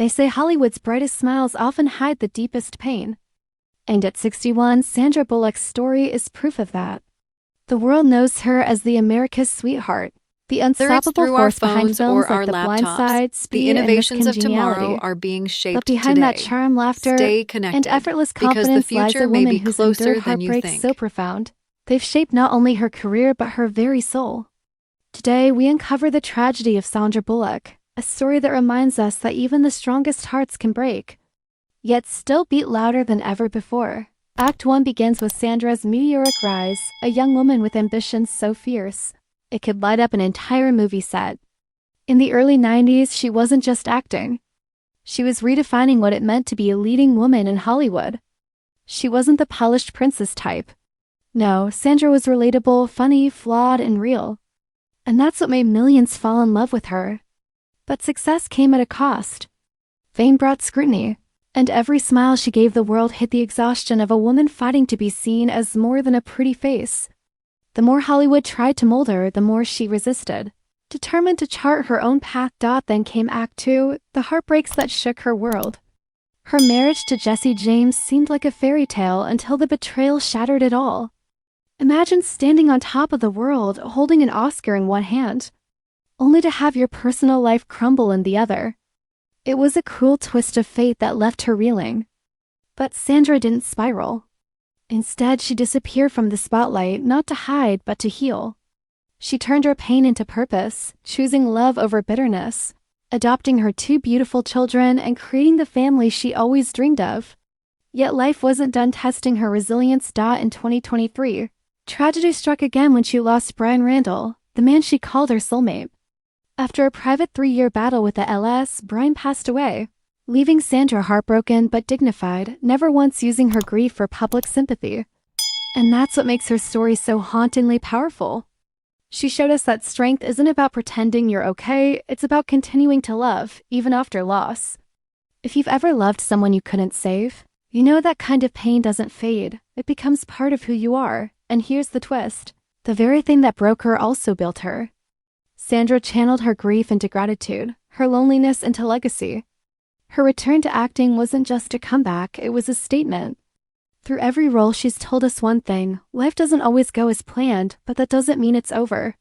They say Hollywood's brightest smiles often hide the deepest pain. And at 61, Sandra Bullock's story is proof of that. The world knows her as the America's sweetheart, the unstoppable force behind films like The Blind Side, Speed, and Miss Congeniality. Are being shaped But behind today. that charm, laughter, and effortless confidence lies a woman who's endured heartbreaks so profound. They've shaped not only her career but her very soul. Today, we uncover the tragedy of Sandra Bullock, a story that reminds us that even the strongest hearts can break, yet still beat louder than ever before. Act 1 begins with Sandra's meteoric rise, a young woman with ambitions so fierce it could light up an entire movie set. In the early 90s, she wasn't just acting. She was redefining what it meant to be a leading woman in Hollywood. She wasn't the polished princess type. No, Sandra was relatable, funny, flawed, and real. And that's what made millions fall in love with her. But success came at a cost. Fame brought scrutiny, and every smile she gave the world hit the exhaustion of a woman fighting to be seen as more than a pretty face. The more Hollywood tried to mold her, the more she resisted. Determined to chart her own path. Then came Act 2, the heartbreaks that shook her world. Her marriage to Jesse James seemed like a fairy tale until the betrayal shattered it all. Imagine standing on top of the world, holding an Oscar in one hand, only to have your personal life crumble in the other. It was a cruel twist of fate that left her reeling. But Sandra didn't spiral. Instead, she disappeared from the spotlight, not to hide, but to heal. She turned her pain into purpose, choosing love over bitterness, adopting her 2 beautiful children, and creating the family she always dreamed of. Yet life wasn't done testing her resilience. In 2023, tragedy struck again when she lost Bryan Randall, the man she called her soulmate. After a private 3-year battle with the LS, Bryan passed away, leaving Sandra heartbroken but dignified, never once using her grief for public sympathy. And that's what makes her story so hauntingly powerful. She showed us that strength isn't about pretending you're okay, it's about continuing to love, even after loss. If you've ever loved someone you couldn't save, you know that kind of pain doesn't fade, it becomes part of who you are. And here's the twist. The very thing that broke her also built her. Sandra channeled her grief into gratitude, her loneliness into legacy. Her return to acting wasn't just a comeback, it was a statement. Through every role, she's told us one thing: life doesn't always go as planned, but that doesn't mean it's over.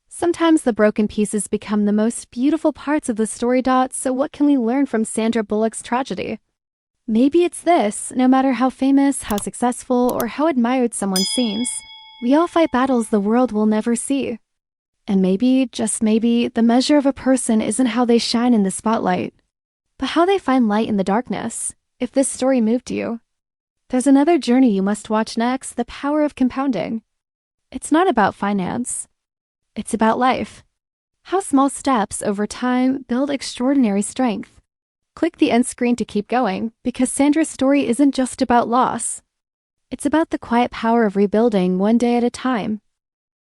Sometimes the broken pieces become the most beautiful parts of the story. So what can we learn from Sandra Bullock's tragedy? Maybe it's this: no matter how famous, how successful, or how admired someone seems, we all fight battles the world will never see. And maybe, just maybe, the measure of a person isn't how they shine in the spotlight, but how they find light in the darkness. If this story moved you, there's another journey you must watch next: the power of compounding. It's not about finance. It's about life. How small steps over time build extraordinary strength. Click the end screen to keep going, because Sandra's story isn't just about loss. It's about the quiet power of rebuilding one day at a time.